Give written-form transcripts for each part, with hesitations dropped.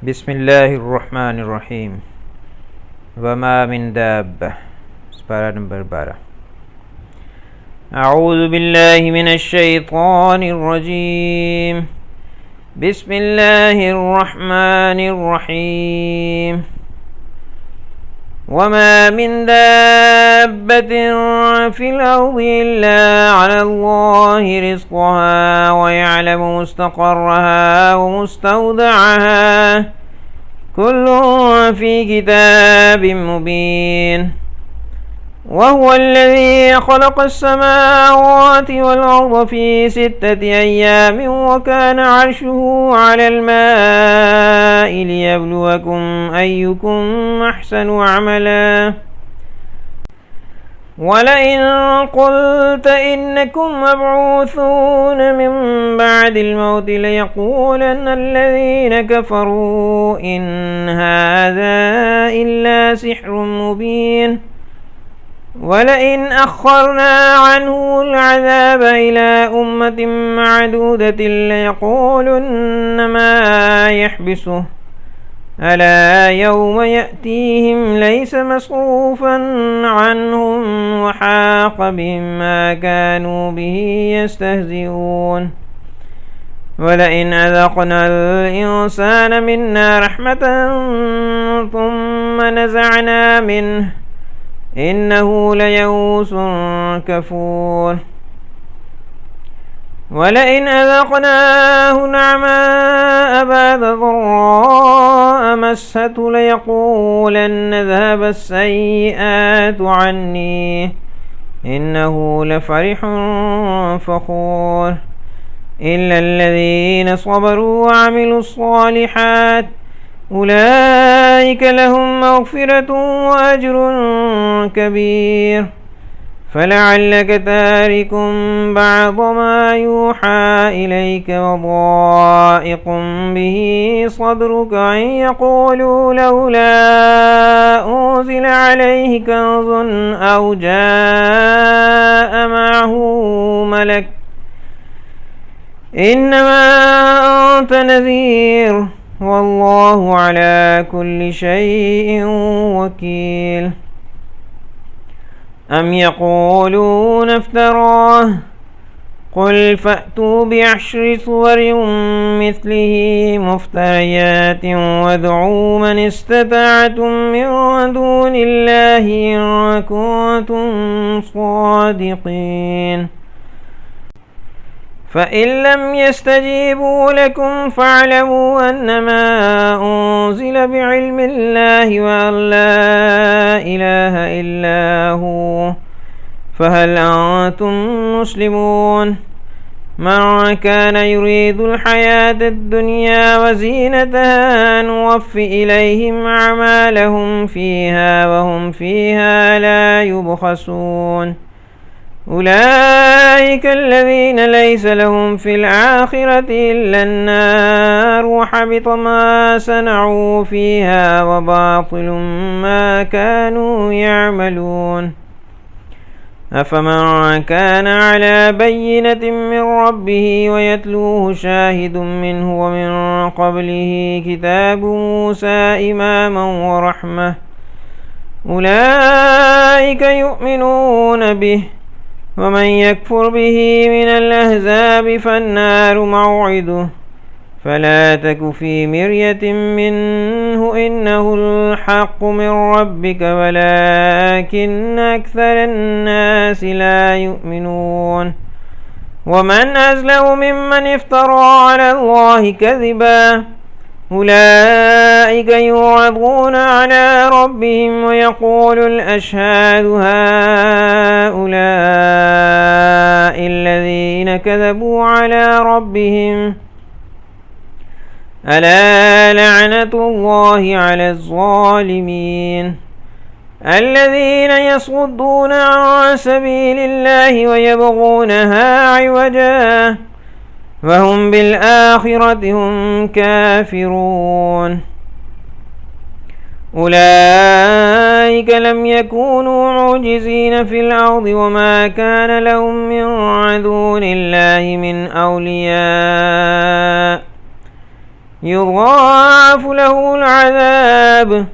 بسم الله الرحمن الرحيم وما من دابة سبارة نمبر 12 أعوذ بالله من الشيطان الرجيم بسم الله الرحمن الرحيم وما من دابة في الأرض إلا على الله رزقها ويعلم مستقرها ومستودعها كل في كتاب مبين وهو الذي خلق السماوات والأرض في 6 أيام وكان عرشه على الماء ليبلوكم أيكم أحسن عملا ولئن قلت إنكم مبعوثون من بعد الموت ليقولن الذين كفروا إن هذا إلا سحر مبين ولئن أخرنا عنه العذاب إلى أمة معدودة ليقولن ما يحبسه ألا يوم يأتيهم ليس مصروفا عنهم وحاق بهم ما كانوا به يستهزئون ولئن أذقنا الإنسان منا رحمة ثم نزعنا منه إنه ليئوس كفور ولئن أذقناه نعماء بعد ضراء مسته ليقولن ذهب السيئات عني إنه لفرح فخور إلا الذين صبروا وعملوا الصالحات أولئك لهم مغفرة وأجر كبير فلعلك تارك بعض ما يوحى إليك وضائق به صدرك أن يقولوا لولا أنزل عليه كنز أو جاء معه ملك إنما أنت نذير والله على كل شيء وكيل أم يقولون افتراه قل فأتوا ب10 صور مثله مفتريات وادعوا من استطعتم من دون الله إن كنتم صادقين فإن لم يستجيبوا لكم فاعلموا أنما أنزل بعلم الله وأن لا إله إلا هو فهل أنتم مسلمون من كان يريد الحياة الدنيا وزينتها نوف إليهم أعمالهم فيها وهم فيها لا يبخسون أولئك الذين ليس لهم في الآخرة إلا النار وحبط ما صنعوا فيها وباطل ما كانوا يعملون أفمن كان على بينة من ربه ويتلوه شاهد منه ومن قبله كتاب موسى إماما ورحمة أولئك يؤمنون به ومن يكفر به من الأحزاب فالنار موعده فلا تك في مرية منه إنه الحق من ربك ولكن أكثر الناس لا يؤمنون ومن أظلم ممن افترى على الله كذبا أولئك يعرضون على ربهم ويقول الأشهاد هؤلاء الذين كذبوا على ربهم ألا لعنة الله على الظالمين الذين يصدون عن سبيل الله ويبغونها عوجا وهم بالآخرة هم كافرون أولئك لم يكونوا معجزين في الأرض وما كان لهم من دون الله من أولياء يضاعف له العذاب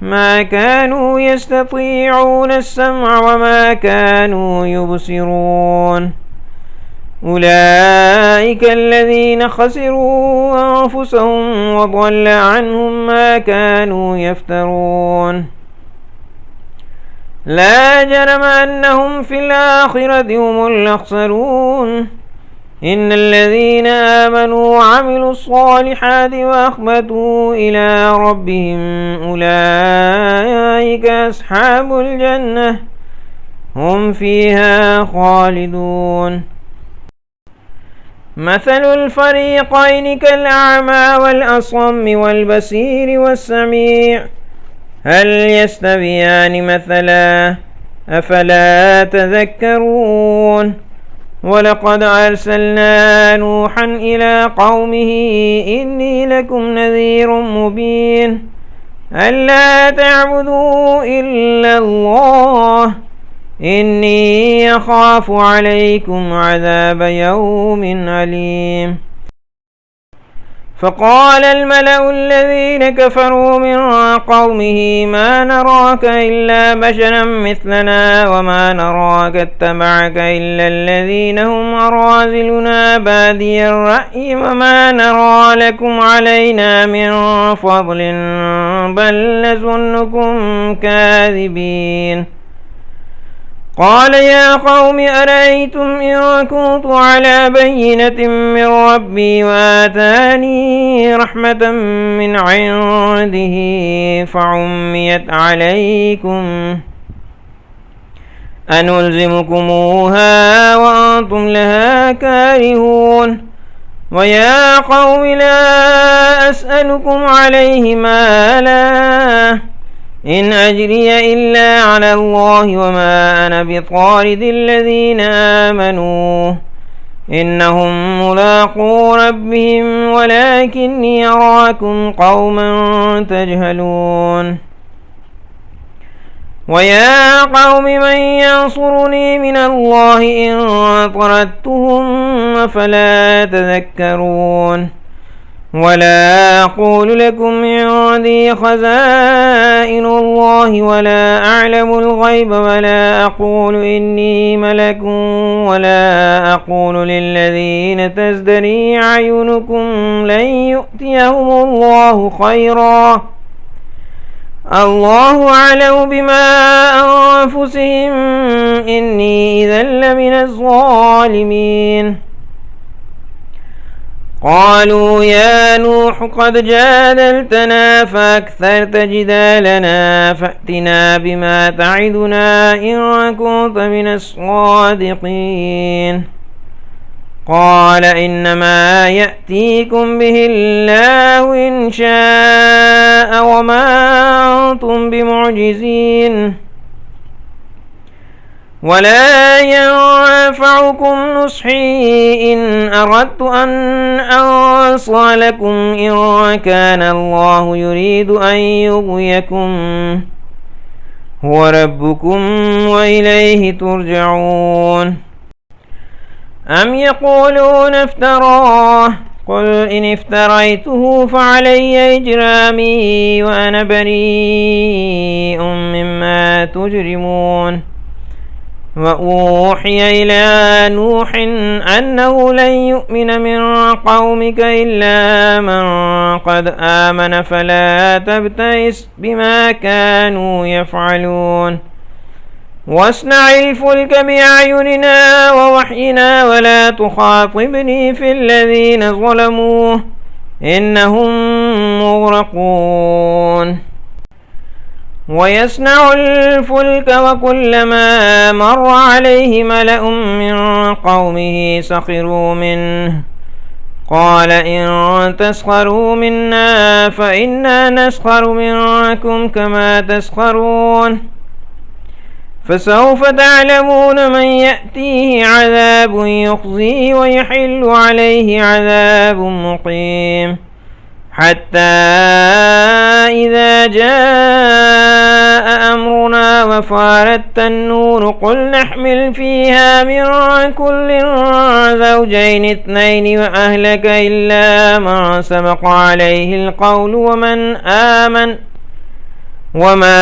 ما كانوا يستطيعون السمع وما كانوا يبصرون. أولئك الذين خسروا أنفسهم وضل عنهم ما كانوا يفترون. لا جرم أنهم في الآخرة هم الأخسرون. إن الذين آمنوا وعملوا الصالحات وأخبتوا إلى ربهم أولئك أصحاب الجنة هم فيها خالدون. مثل الفريقين كالأعمى والأصم والبصير والسميع هل يستويان مثلا أفلا تذكرون. ولقد أرسلنا نوحا إلى قومه إني لكم نذير مبين ألا تعبدوا إلا الله إني أخاف عليكم عذاب يوم أليم. فقال الملأ الذين كفروا من قومه ما نراك إلا بشرا مثلنا وما نراك اتبعك إلا الذين هم أراذلنا بادي الرأي وما نرى لكم علينا من فضل بل نظنكم كاذبين. قال يا قوم أرأيتم إن كنت على بينة من ربي وآتاني رحمة من عنده فعميت عليكم أنلزمكموها وأنتم لها كارهون. ويا قوم لا أسألكم عليه مالا إن أجري إلا على الله وما أنا بطارد الذين آمنوا إنهم ملاقو ربهم ولكني أراكم قوما تجهلون. ويا قوم من ينصرني من الله إن طردتهم فلا تذكرون. ولا أقول لكم عندي خزائن الله ولا أعلم الغيب ولا أقول إني ملك ولا أقول للذين تزدري أعينكم لن يؤتيهم الله خيرا الله أعلم بما أنفسهم إني إذا لمن الظالمين. قالوا يا نوح قد جادلتنا فأكثرت جدالنا فأتنا بما تعدنا إن كنت من الصادقين. قال إنما يأتيكم به الله إن شاء وما أنتم بمعجزين. ولا ينفعكم نصحي إن أردت أن أنصح لكم إن كان الله يريد أن يغويكم هو ربكم وإليه ترجعون. أم يقولون افتراه قل إن افتريته فعلي إجرامي وأنا بريء مما تجرمون. وأوحي إلى نوح أنه لن يؤمن من قومك إلا من قد آمن فلا تبتئس بما كانوا يفعلون. واصنع الفلك بأعيننا ووحينا ولا تخاطبني في الذين ظلموا إنهم مغرقون. ويصنع الفلك وكلما مر عليه ملأ من قومه سخروا منه قال إن تسخروا منا فإنا نسخر منكم كما تسخرون. فسوف تعلمون من يأتيه عذاب يخزيه ويحل عليه عذاب مقيم. حتى إذا جاء أمرنا وفار التنور قل نحمل فيها من كل زوجين اثنين وأهلك إلا من سبق عليه القول وما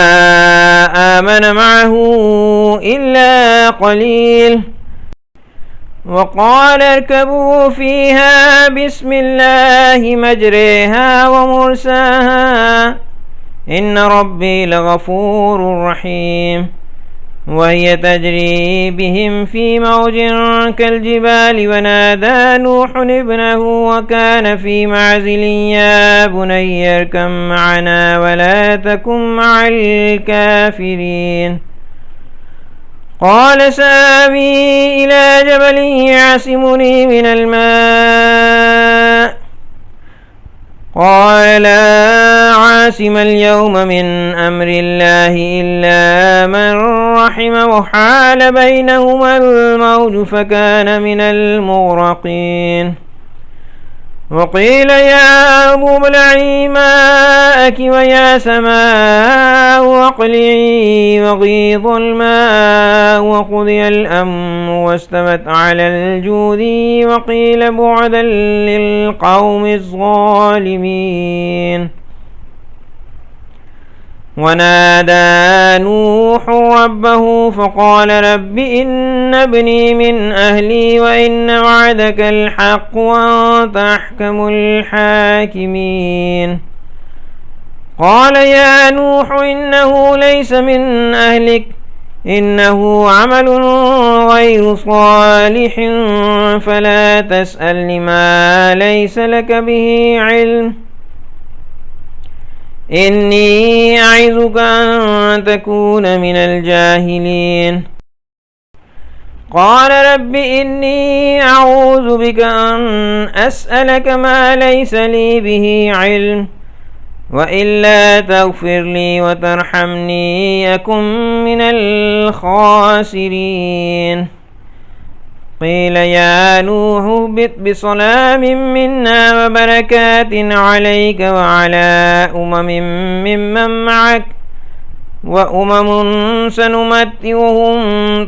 آمن معه إلا قليل. وقال اركبوا فيها بسم الله مجريها ومرساها إن ربي لغفور رحيم. وهي تجري بهم في موج كالجبال ونادى نوح ابنه وكان في معزل يا بني اركب معنا ولا تكن مع الكافرين. قال سآوي إلى جبل يعصمني من الماء قال لا عاصم اليوم من أمر الله إلا من رحم وحال بينهما الموج فكان من المغرقين. وقيل يا أرض ابلعي ماءك ويا سماء واقلعي وغيض الماء وقضي الأمر واستوت على الجودي وقيل بعدا للقوم الظالمين. ونادى نوح ربه فقال رب إن ابني من أهلي وإن وعدك الحق وأنت أحكم الحاكمين. قال يا نوح إنه ليس من أهلك إنه عمل غير صالح فلا تسألني ما ليس لك به علم إني أعظك أن تكون من الجاهلين. قال رب إني أعوذ بك أن أسألك ما ليس لي به علم وإلا تغفر لي وترحمني أكن من الخاسرين. قيل يا نوح اهبط بسلام منا وبركات عليك وعلى ممن معك وأمم سنمتعهم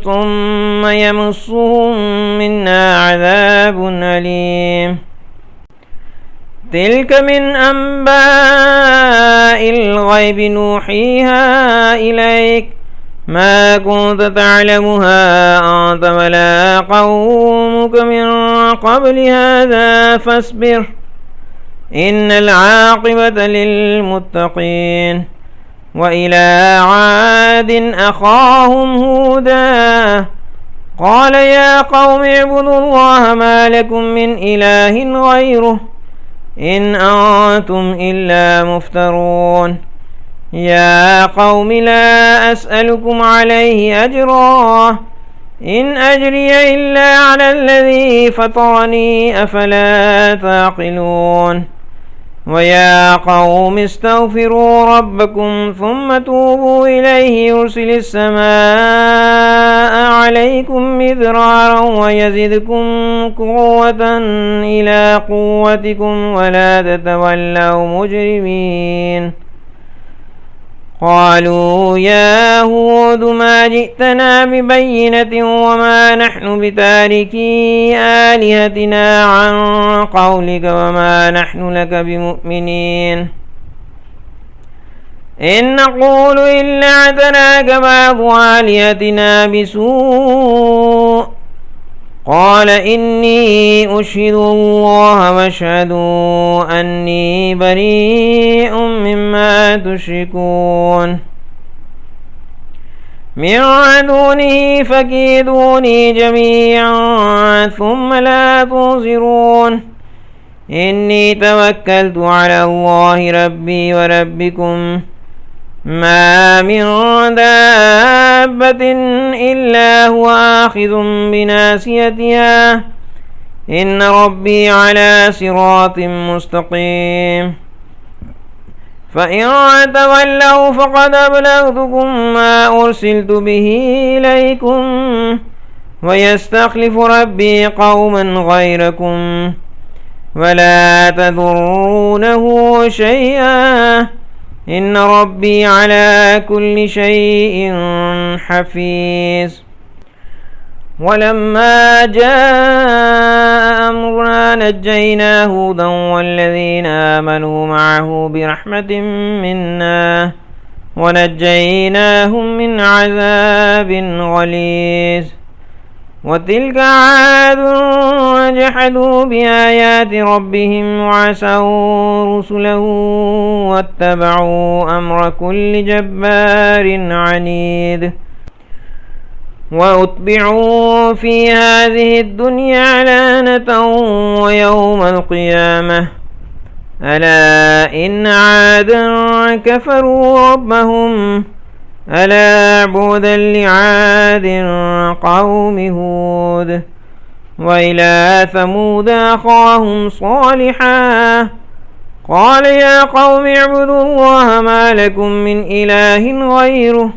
ثم يمسهم منا عذاب أليم. تلك من أنباء الغيب نوحيها إليك ما كنت تعلمها أنت ولا قومك من قبل هذا فاصبر إن العاقبة للمتقين. وإلى عاد أخاهم هودا قال يا قوم اعبدوا الله ما لكم من إله غيره إن أنتم إلا مفترون. يا قوم لا أسألكم عليه أجرا إن أجري إلا على الذي فطرني أفلا تعقلون. ويا قوم استغفروا ربكم ثم توبوا إليه يرسل السماء عليكم مدرارا ويزدكم قوة إلى قوتكم ولا تتولوا مجرمين. قالوا يا هود ما جئتنا ببينة وما نحن بتاركي آلهتنا عن قولك وما نحن لك بمؤمنين إن نقول إلا اعتراك بعض آلهتنا بسوء قال إني أشهد الله واشهدوا أني بريء مما تشركون من دونه فكيدوني جميعا ثم لا تنظرون إني توكلت على الله ربي وربكم ما من دابة إلا هو آخذ بناصيتها إن ربي على صراط مستقيم. فإن تولوا فقد أبلغتكم ما أرسلت به إليكم ويستخلف ربي قوما غيركم ولا تضرونه شيئا إن ربي على كل شيء حفيظ. ولما جاء أمرنا نجينا هودا والذين آمنوا معه برحمة منا ونجيناهم من عذاب غليظ. وتلك عاد وجحدوا بآيات ربهم وعصوا رسله واتبعوا أمر كل جبار عنيد. وأتبعوا في هذه الدنيا لعنة ويوم القيامة ألا إن عادا كفروا ربهم ألا بعدا لعاد قوم هود. وإلى ثمود أخاهم صالحا قال يا قوم اعبدوا الله ما لكم من إله غيره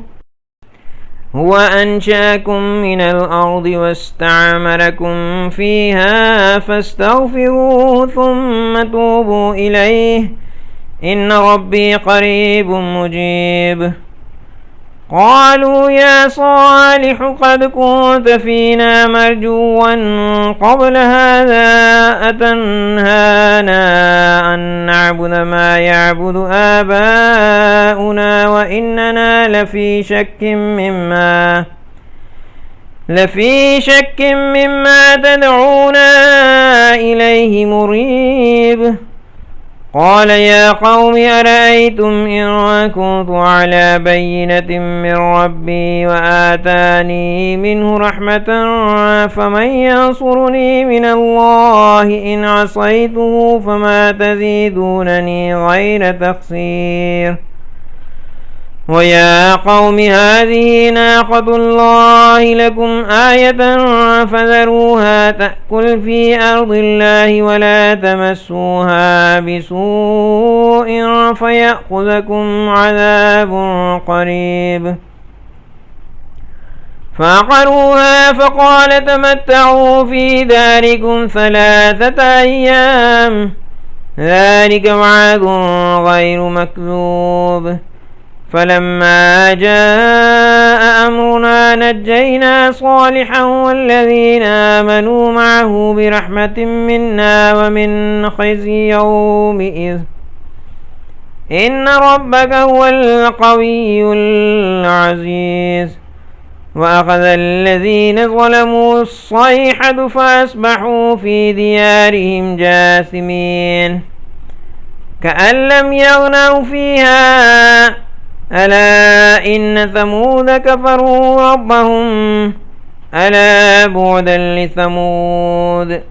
هو أنشأكم من الأرض واستعمركم فيها فاستغفروه ثم توبوا إليه إن ربي قريب مجيب. قالوا يا صالح قد كنت فينا مرجوا قبل هذا أتنهانا أن نعبد ما يعبد آباؤنا وإننا لفي شك مما تدعونا إليه مريب. قال يا قوم أرأيتم إن كنت على بينة من ربي وآتاني منه رحمة فمن ينصرني من الله إن عصيته فما تزيدونني غير تقصير. ويا قوم هذه ناقة الله لكم آية فذروها تأكل في أرض الله ولا تمسوها بسوء فيأخذكم عذاب قريب. فعقروها فقال تمتعوا في داركم 3 أيام ذلك وعد غير مكذوب. فلما جاء أمرنا نجينا صالحا والذين آمنوا معه برحمة منا ومن خزي يومئذ إن ربك هو القوي العزيز. وأخذ الذين ظلموا الصيحة فأصبحوا في ديارهم جاثمين كأن لم يغنوا فيها ألا إن ثمود كفروا ربهم ألا بعدا لثمود.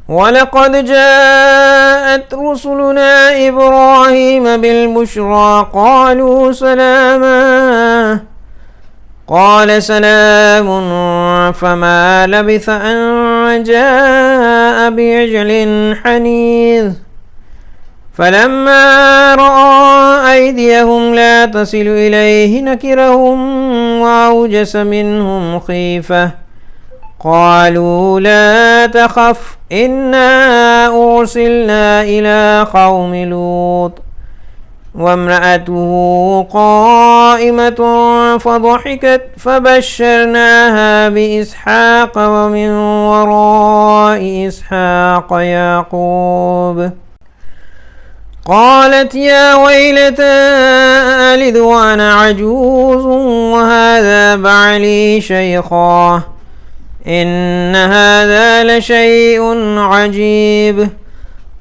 ولقد جاءت رسلنا إبراهيم بالبشرى قالوا سلاما قال سلام فما لبث أن جاء بعجل حنيذ. فلما رأى أيديهم لا تصل إليه نكرهم وأوجس منهم خيفة قالوا لا تخف إنا أرسلنا إلى قوم لوط وامرأته قائمة فضحكت فبشرناها بإسحاق ومن وراء إسحاق يعقوب. قالت يا ويلتى ألد وأنا عجوز وهذا بعلي شيخا إن هذا لشيء عجيب.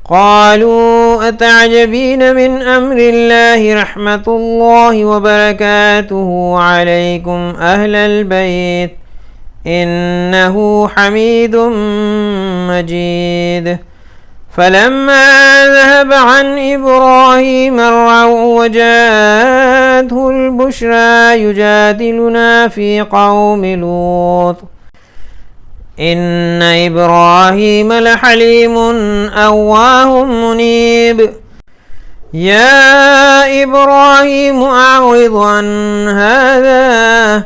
قالوا أتعجبين من أمر الله رحمة الله وبركاته عليكم أهل البيت إنه حميد مجيد. فلما ذهب عن إبراهيم الروع وجاءته البشرى يجادلنا في قوم لوط إن إبراهيم لحليم أواه منيب. يا إبراهيم أعرض عن هذا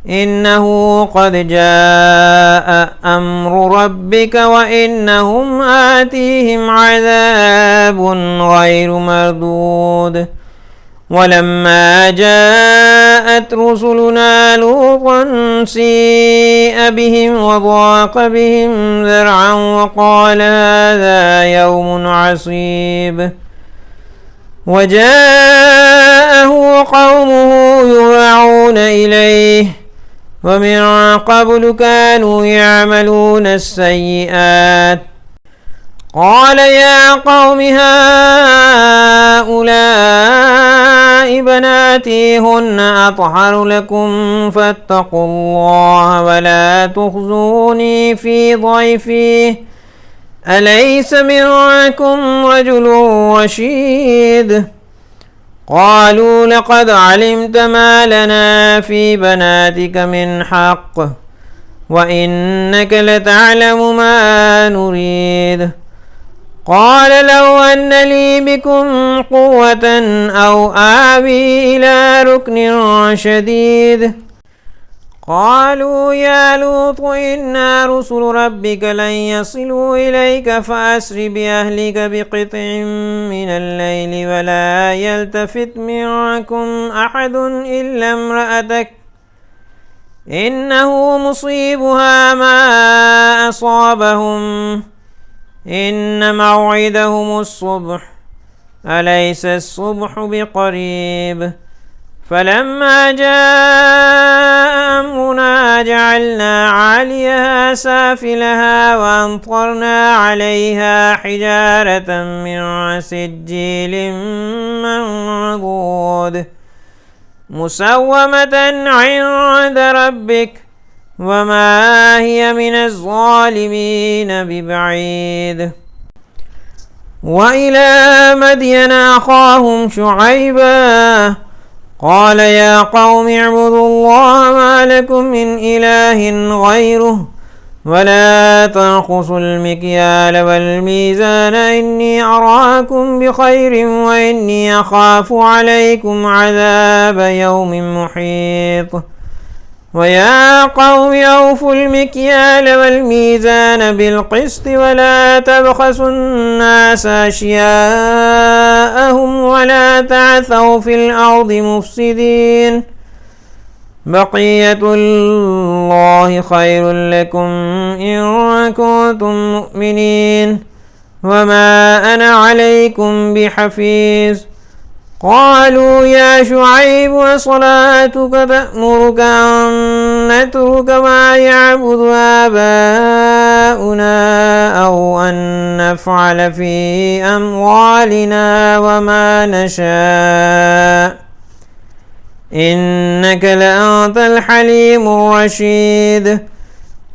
إنه قد جاء أمر ربك وإنهم آتيهم عذاب غير مردود ولما جاءت رسلنا لوطا سيء بهم وضاق بهم ذرعا وقال هذا يوم عصيب وجاءه قومه يهرعون إليه ومن قبل كانوا يعملون السيئات قال يا قوم هؤلاء بناتي هن أطهر لكم فاتقوا الله ولا تخزوني في ضيفي أليس منكم رجل رشيد قالوا لقد علمت ما لنا في بناتك من حق وإنك لتعلم ما نريد قال لو أن لي بكم قوة أو آوي إلى ركن شديد قالوا يا لوط إنا رسل ربك لن يصلوا إليك فأسر بأهلك بقطع من الليل ولا يلتفت منكم أحد إلا امرأتك إنه مصيبها ما أصابهم إن موعدهم الصبح أليس الصبح بقريب فلما جاء أمرنا جعلنا عاليها سافلها وأمطرنا عليها حجارة من سجيل منضود مسومة عند ربك وما هي من الظالمين ببعيد وإلى مدين أخاهم شعيبا قال يا قوم اعبدوا الله ما لكم من إله غيره ولا تنقصوا المكيال والميزان إني أراكم بخير وإني أخاف عليكم عذاب يوم محيط ويا قوم أوفوا المكيال والميزان بالقسط ولا تبخسوا الناس أشياءهم ولا تعثوا في الأرض مفسدين بقية الله خير لكم إن كنتم مؤمنين وما أنا عليكم بحفيظ قالوا يا شعيب وصلاتك تأمرك أن نترك ما يعبد آباؤنا أو أن نفعل في أموالنا وما نشاء إنك لأنت الحليم الرشيد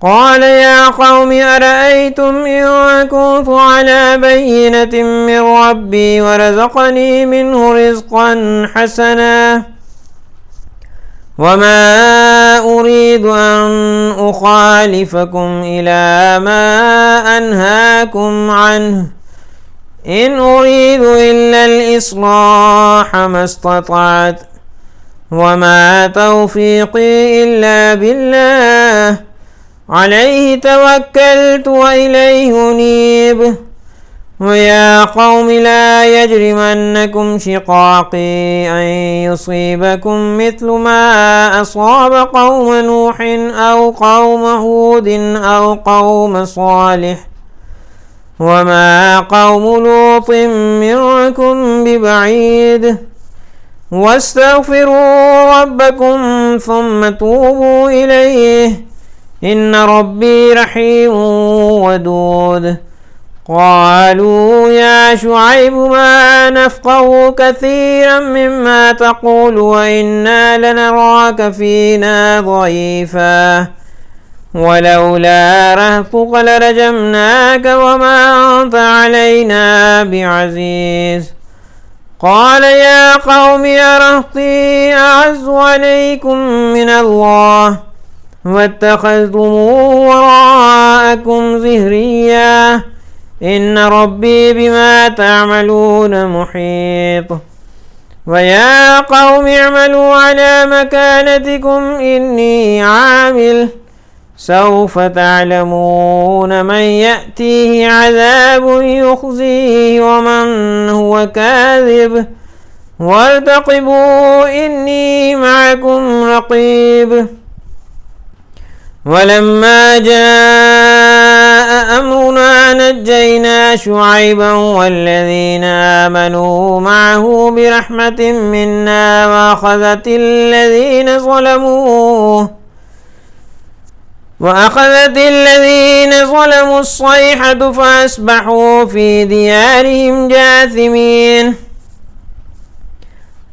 قال يا قوم أرأيتم إن كنت على بينة من ربي ورزقني منه رزقا حسنا وما أريد أن أخالفكم إلى ما أنهاكم عنه إن أريد إلا الإصلاح ما استطعت وما توفيقي إلا بالله عليه توكلت وإليه أنيب ويا قوم لا يجرمنكم شقاقي أن يصيبكم مثل ما أصاب قوم نوح أو قوم هود أو قوم صالح وما قوم لوط منكم ببعيد واستغفروا ربكم ثم توبوا إليه إن ربي رحيم ودود قالوا يا شعيب ما نفقه كثيرا مما تقول وإنا لنراك فينا ضعيفا ولولا رهطك لرجمناك وما أنت علينا بعزيز قال يا قوم أرهطي أعز عليكم من الله واتخذتموه وراءكم ظهريا إن ربي بما تعملون محيط ويا قوم اعملوا على مكانتكم إني عامل سوف تعلمون من يأتيه عذاب يخزيه ومن هو كاذب وارتقبوا إني معكم رقيب. ولما جاء أمرنا نجينا شعيبا والذين آمنوا معه برحمة منا وأخذت الذين ظلموا الصيحة فأصبحوا في ديارهم جاثمين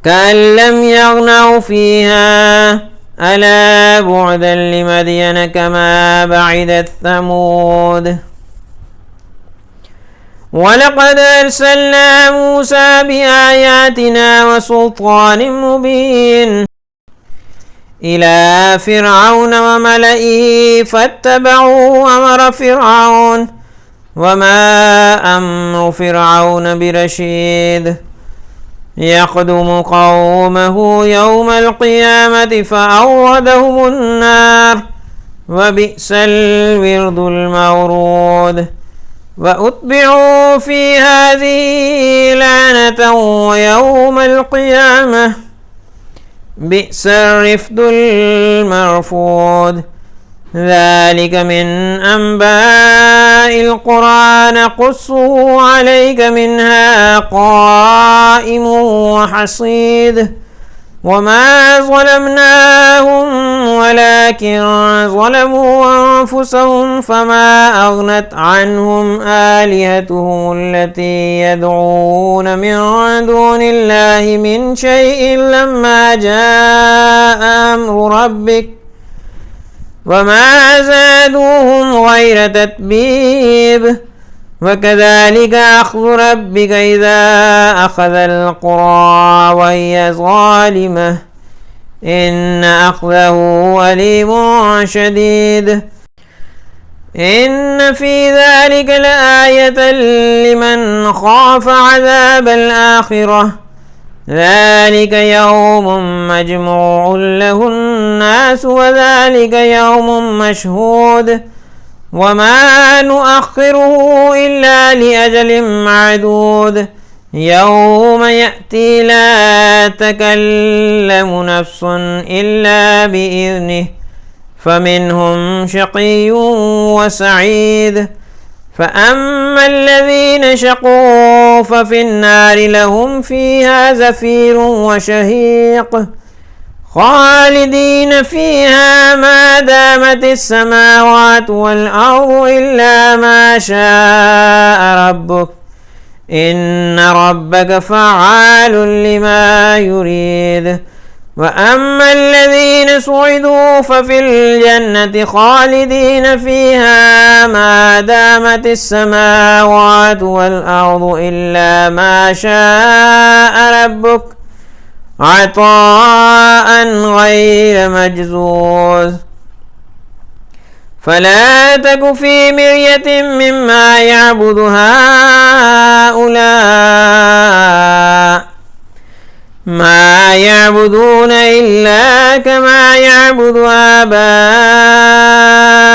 كأن لم يغنوا فيها ألا بعدا لمدين كما بعدت ثمود. ولقد أرسلنا موسى بآياتنا وسلطان مبين إلى فرعون وملئه فاتبعوا أمر فرعون وما أمر فرعون برشيد يقدم قومه يوم القيامة فأوردهم النار وبئس الورد المورود. وأتبعوا في هذه لعنة ويوم القيامة بئس الرفد المرفود. ذلك من أنباء القرى نقصه عليك منها قائم وحصيد. وما ظلمناهم ولكن ظلموا أنفسهم فما أغنت عنهم آلهتهم التي يدعون من دون الله من شيء لما جاء أمر ربك وما زادوهم غير تتبيب. وكذلك أخذ ربك إذا أخذ القرى وهي ظالمة إن أخذه أليم شديد. إن في ذلك لآية لمن خاف عذاب الآخرة ذلك يوم مجموع له الناس وذلك يوم مشهود وما نؤخره إلا لأجل معدود. يوم يأتي لا تكلم نفس إلا بإذنه فمنهم شقي وسعيد. فأما الذين شقوا ففي النار لهم فيها زفير وشهيق خالدين فيها ما دامت السماوات والأرض إلا ما شاء ربك إن ربك فعال لما يريد. وأما الذين سعدوا ففي الجنة خالدين فيها ما دامت السماوات والأرض إلا ما شاء ربك عطاء غير مجزوز. فلا تك في مرية مما يعبد هؤلاء ما يعبدون إلا كما يعبد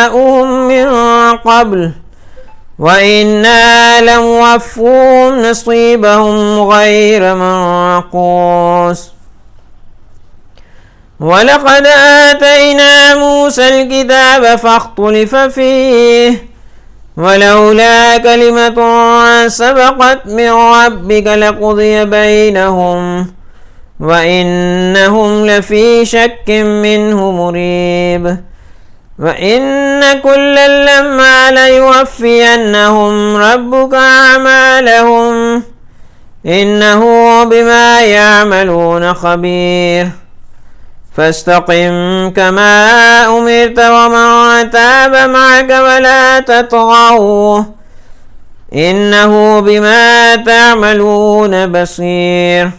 آباؤهم من قبل وإنا لموفوهم نصيبهم غير منقوص. ولقد آتينا موسى الكتاب فاختلف فيه ولولا كلمة سبقت من ربك لقضي بينهم وإنهم لفي شك منه مريب. وإن كلا لما ليوفينهم ربك أعمالهم إنه بما يعملون خبير. فاستقم كما أمرت ومن تاب معك ولا تطغوا إنه بما تعملون بصير.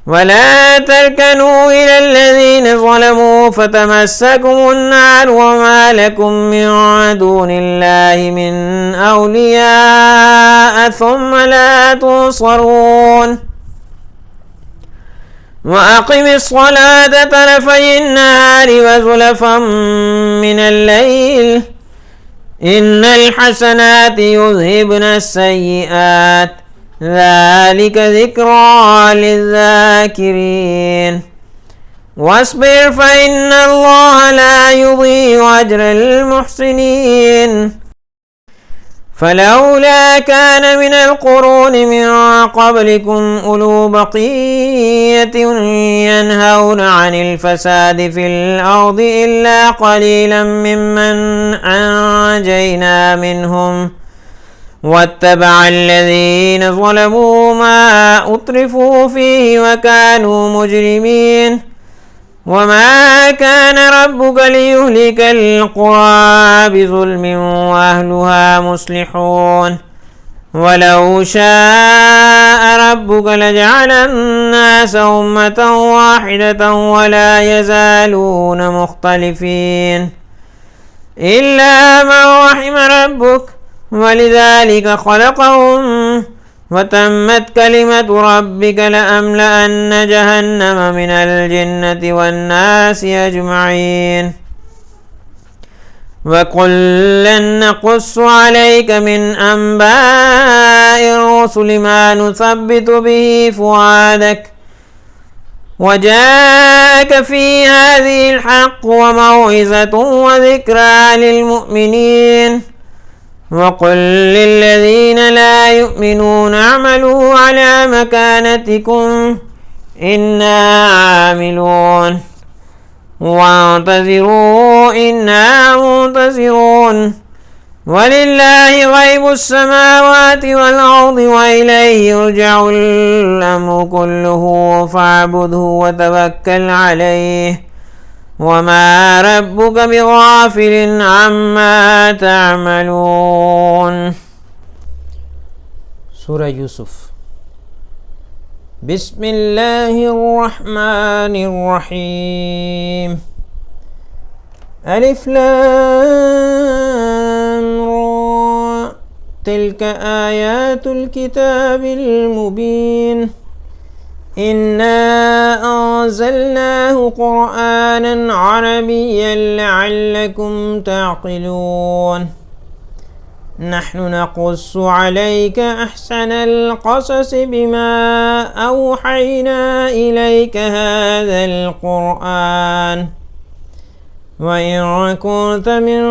ولا تركنوا إلى الذين ظلموا فتمسكم النار وما لكم من دون الله من أولياء ثم لا تنصرون. وأقم الصلاة طرفي النهار وزلفا من الليل إن الحسنات يذهبن السيئات ذلك ذكرى للذاكرين واصبر فإن الله لا يضيع أجر المحسنين فلولا كان من القرون من قبلكم أولو بقية ينهون عن الفساد في الأرض إلا قليلا ممن أنجينا منهم واتبع الذين ظلموا ما أترفوا فيه وكانوا مجرمين وما كان ربك ليهلك القرى بظلم وأهلها مصلحون ولو شاء ربك لجعل الناس أمة واحدة ولا يزالون مختلفين إلا من رحم ربك ولذلك خلقهم وتمت كلمة ربك لأملأن جهنم من الجنة والناس أجمعين وكلا نقص عليك من أنباء الرسل ما نثبت به فؤادك وجاءك في هذه الحق وموعظة وذكرى للمؤمنين وقل للذين لا يؤمنون اعملوا على مكانتكم إنا عاملون وانتظروا إنا منتظرون ولله غيب السماوات والأرض وإليه يرجع الأمر كله فاعبده وتوكل عليه وما ربك بغافل عما تعملون. سورة يوسف. بسم الله الرحمن الرحيم. ألف لام را تلك آيات الكتاب المبين إنا أنزلناه قرآنا عربيا لعلكم تعقلون نحن نقص عليك أحسن القصص بما أوحينا إليك هذا القرآن وإن كنت من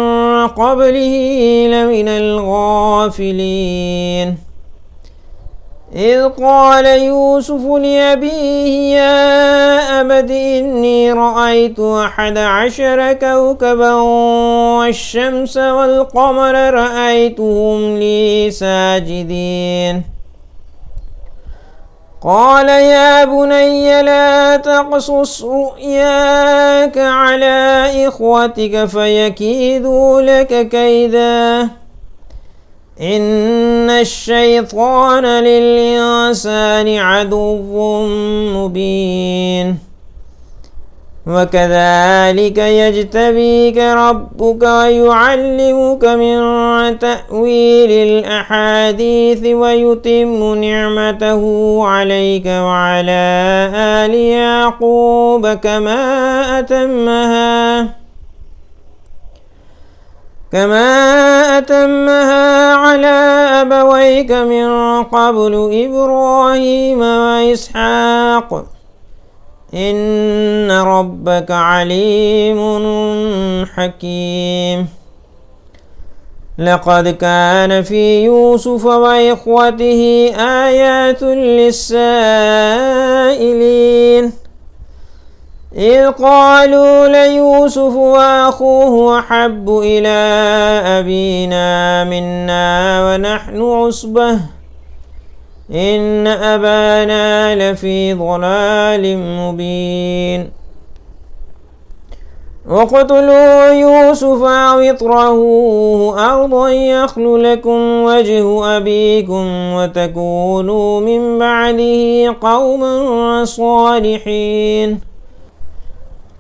قبله لمن الغافلين إذ قال يوسف لأبيه يا أبت إني رأيت 11 كوكبا والشمس والقمر رأيتهم لي ساجدين قال يا بني لا تقصص رؤياك على إخوتك فيكيدوا لك كيدا إن الشيطان للإنسان عدو مبين وكذلك يجتبيك ربك ويعلمك من تأويل الأحاديث ويتم نعمته عليك وعلى آل يعقوب كما أتمها على أبويك من قبل إبراهيم وإسحاق إن ربك عليم حكيم لقد كان في يوسف وإخوته آيات للسائلين إذ قالوا ليوسف وأخوه أحب إلى أبينا منا ونحن عصبة إن أبانا لفي ضلال مبين اقتلوا يوسف أو اطرحوه أرضا يخل لكم وجه أبيكم وتكونوا من بعده قوما صالحين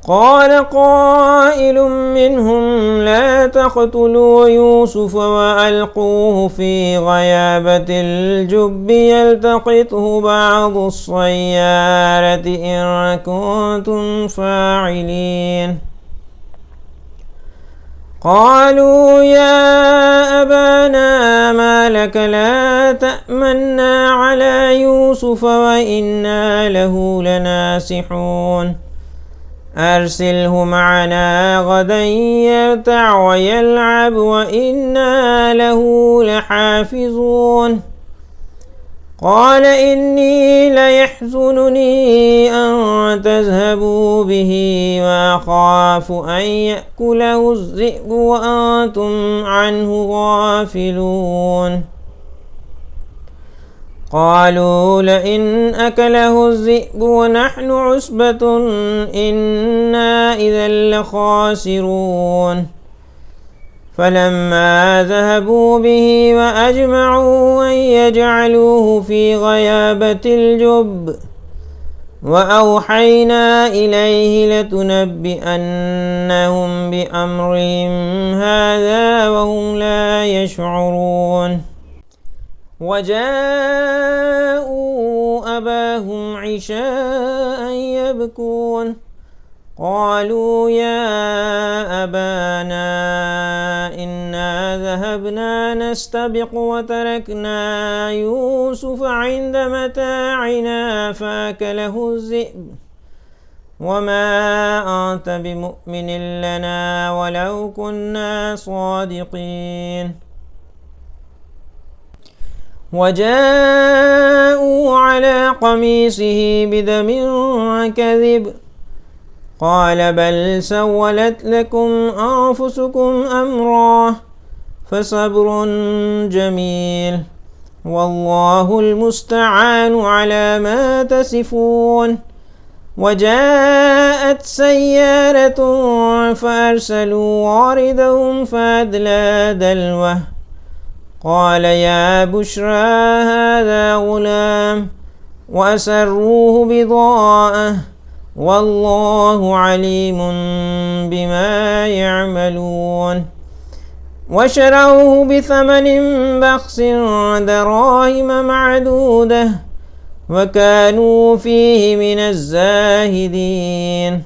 قال قائل منهم لا تقتلوا يوسف وألقوه في غيابة الجب يلتقطه بعض السيارة إن كنتم فاعلين. قالوا يا أبانا ما لك لا تأمنا على يوسف وإنا له لناصحون أرسله معنا غدا يرتع ويلعب وإنا له لحافظون. قال إني ليحزنني أن تذهبوا به وأخاف أن يأكله الذئب وأنتم عنه غافلون. قالوا لئن أكله الذئب ونحن عصبة إنا إذا لخاسرون. فلما ذهبوا به وأجمعوا أن يجعلوه في غيابة الجب وأوحينا إليه لتنبئنهم بأمرهم هذا وهم لا يشعرون. وجاءوا أباهم عشاء يبكون. قالوا يا أبانا إنا ذهبنا نستبق وتركنا يوسف عند متاعنا فأكله الذئب وما أنت بمؤمن لنا ولو كنا صادقين. وجاءوا على قميصه بدم كذب. قال بل سولت لكم أنفسكم أمرا فصبر جميل والله المستعان على ما تصفون. وجاءت سيارة فأرسلوا واردهم فأدلى دلوه. قال يا بشرى هذا غلام وأسروه بضاعة والله عليم بما يعملون. وشروه بثمن بخس دراهم معدودة وكانوا فيه من الزاهدين.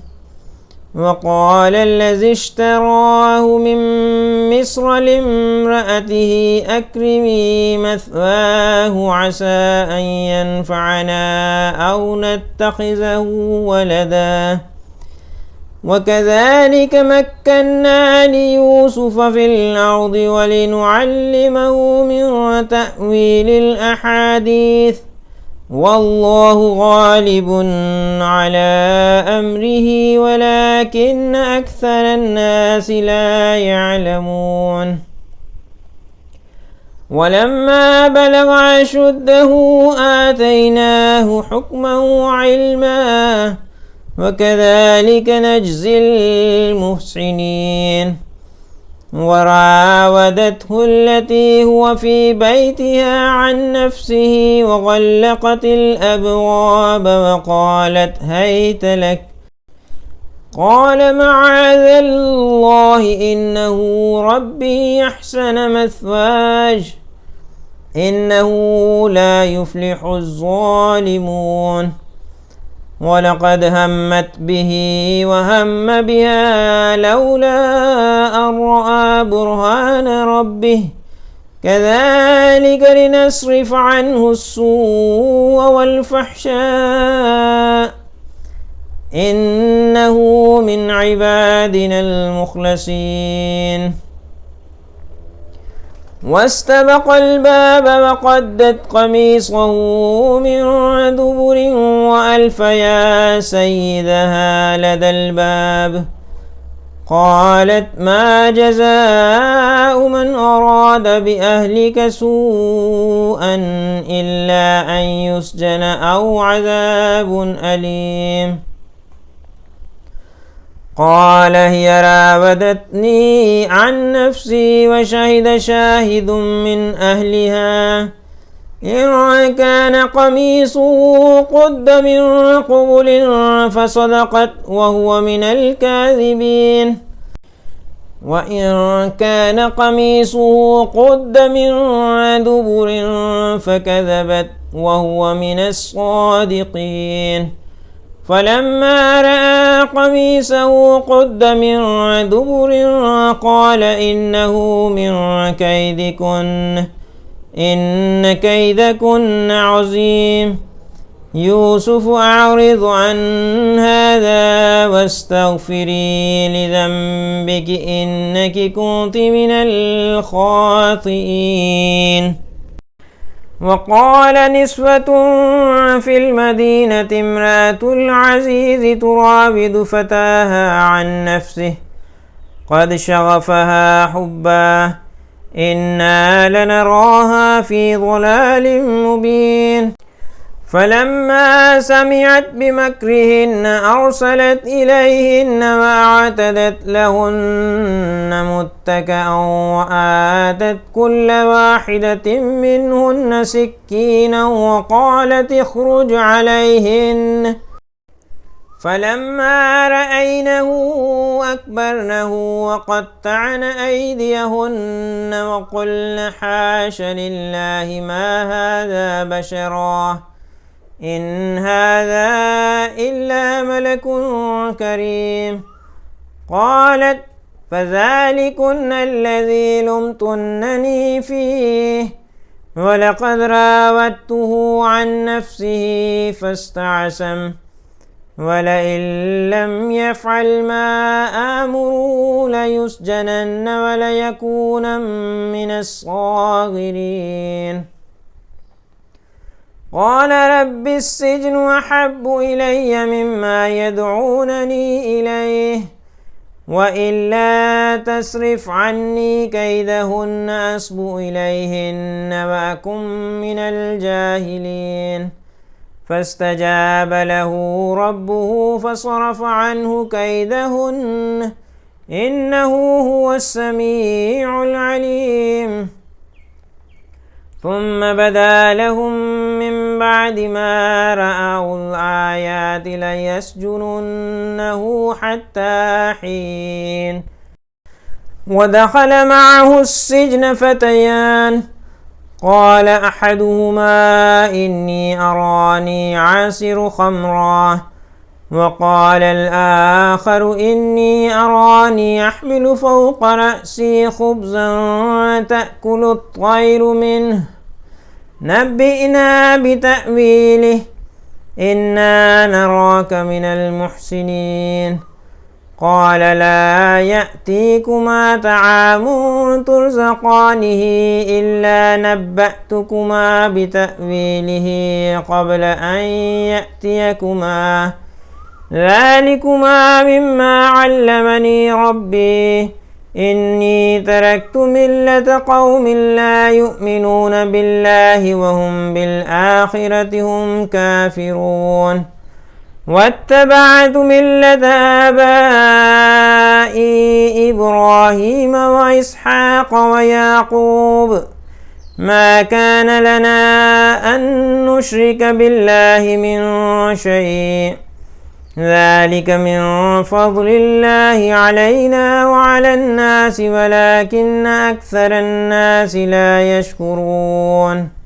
وقال الذي اشتراه من مصر لامرأته أكرمي مثواه عسى أن ينفعنا أو نتخذه ولدا. وكذلك مكنا ليوسف في الأرض ولنعلمه من تأويل الأحاديث والله غالب على أمره ولكن أكثر الناس لا يعلمون. ولما بلغ أشده آتيناه حكما وعلما وكذلك نجزي المحسنين. وراودته التي هو في بيتها عن نفسه وغلقت الأبواب وقالت هيت لك. قال معاذ الله إنه ربي يحسن مثواج إنه لا يفلح الظالمون. ولقد همت به وهم بها لولا أن رأى برهان ربه كذلك لنصرف عنه السوء والفحشاء إنه من عبادنا المخلصين. واستبق الباب وقدت قميصه من دبر وألف يا سيدها لدى الباب. قالت ما جزاء من أراد بأهلك سوءا إلا أن يسجن أو عذاب أليم. قال هي راودتني عن نفسي وشهد شاهد من أهلها إن كان قميصه قد من قبل فصدقت وهو من الكاذبين وإن كان قميصه قد من دبر فكذبت وهو من الصادقين فلما رأى قميصه قد من دبر قال إنه من كيدكن إن كيدكن عظيم يوسف أعرض عن هذا واستغفري لذنبك إنك كنت من الخاطئين وقال نسوة في المدينة امرأة العزيز تراود فتاها عن نفسه قد شغفها حبا إنا لنراها في ضلال مبين فلما سمعت بمكرهن أرسلت إليهن وأعتدت لهن متكئا وآتت كل واحدة منهن سكينا وقالت اخرج عليهن فلما رأينه أكبرنه وقطعن أيديهن وقلن حاش لله ما هذا بشرا إن هذا إلا ملك كريم قالت فذلكن الذي لمتنني فيه ولقد راودته عن نفسه فاستعصم ولئن لم يفعل ما آمره ليسجنن وليكون من الصاغرين قال رب السجن أحب إلي مما يدعونني إليه وإلا تصرف عني كيدهن أصب إليهن وأكن من الجاهلين فاستجاب له ربه فصرف عنه كيدهن إنه هو السميع العليم ثم بدا لهم من بعد ما رأوا الآيات ليسجننه حتى حين ودخل معه السجن فتيان قال أحدهما إني أراني عاصر خمرا وقال الآخر إني أراني أحمل فوق رأسي خبزا تأكل الطير منه نبئنا بتأويله إنا نراك من المحسنين قال لا يأتيكما طعام ترزقانه إلا نبأتكما بتأويله قبل أن يأتيكما ذلكما مما علمني ربي إني تركت ملة قوم لا يؤمنون بالله وهم بالآخرة هم كافرون واتبعت ملة آبائي إبراهيم وإسحاق ويعقوب ما كان لنا أن نشرك بالله من شيء ذلك من فضل الله علينا وعلى الناس ولكن أكثر الناس لا يشكرون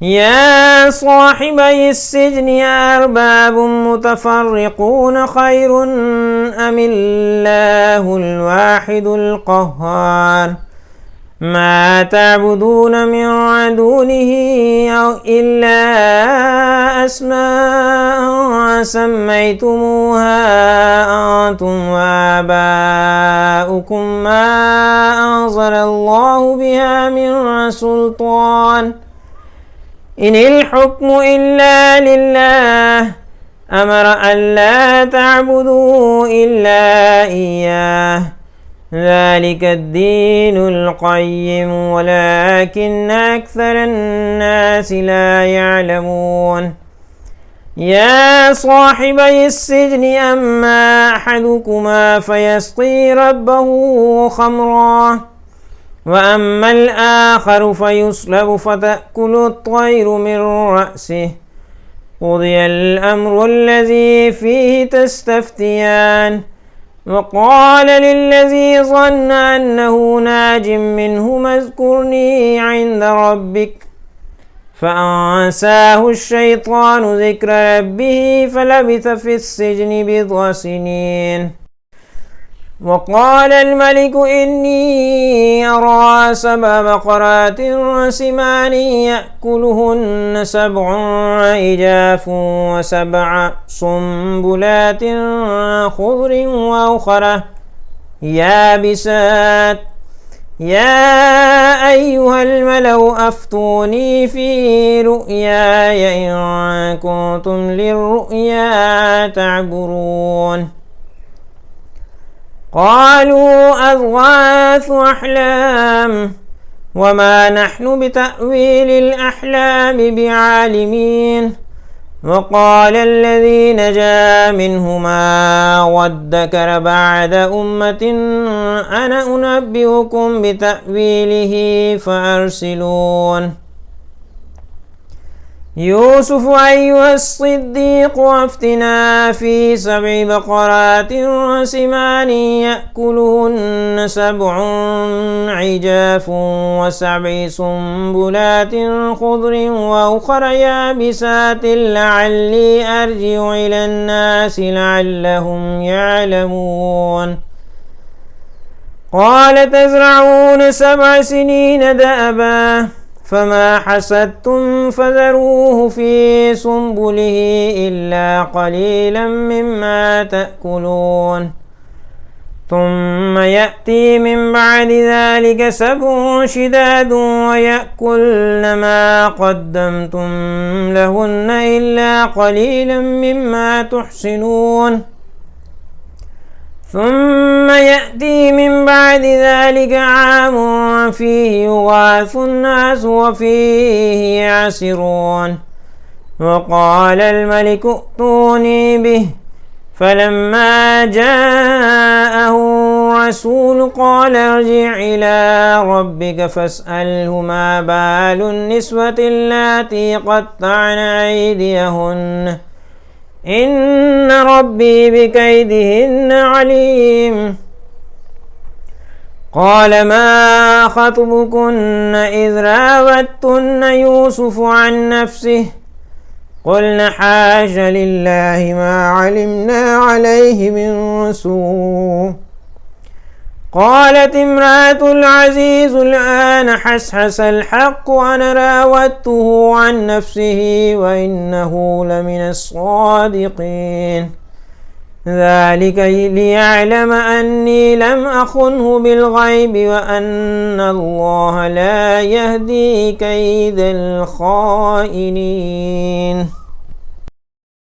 يا صاحبي السجن أرباب متفرقون خير أم الله الواحد القهار ما تعبدون من دونه إلا أسماء سميتموها أنتم وآباؤكم ما أنزل الله بها من سلطان إن الحكم إلا لله أمر أن لا تعبدوا إلا إياه ذلك الدين القيم ولكن أكثر الناس لا يعلمون يا صاحبي السجن أما أحدكما فيسقي ربه خمرا وأما الآخر فيصلب فتأكل الطير من رأسه قضي الأمر الذي فيه تستفتيان وقال للذي ظن أنه ناج منهما اذكرني عند ربك فأنساه الشيطان ذكر ربه فلبث في السجن بضع سنين. وقال الملك إني أرى 7 بقرات سمان يأكلهن 7 عجاف و7 سنبلات خضر وأخرى يابسات يا أيها الملأ أفتوني في رؤياي إن كنتم للرؤيا تعبرون. قالوا أضغاث أحلام وما نحن بتأويل الأحلام بعالمين. وقال الذي نجا منهما وادكر بعد أمة أنا أنبئكم بتأويله فأرسلون. يوسف أيها الصديق أفتنا في 7 بقرات سمان يأكلهن 7 عجاف و7 سنبلات خضر وأخر يابسات لعلي أرجع إلى الناس لعلهم يعلمون. قال تزرعون 7 سنين دأبا فما حسدتم فذروه في سنبله إلا قليلا مما تأكلون. ثم يأتي من بعد ذلك 7 شداد ويأكلن ما قدمتم لهن إلا قليلا مما تحصنون. ثم يأتي من بعد ذلك عام فيه يغاث الناس وفيه يعصرون. وقال الملك ائتوني به فلما جاءه الرسول قال ارجع إلى ربك فاسأله ما بال النسوة اللاتي قطعن أيديهن إن ربي بكيدهن عليم. قال ما خطبكن إذ راوتن يوسف عن نفسه قلن حاش لله ما علمنا عليه من سوء. قالت امرأة العزيز الآن حسحس الحق أنا راودته عن نفسه وإنه لمن الصادقين. ذلك ليعلم أني لم أخنه بالغيب وأن الله لا يهدي كيد الخائنين.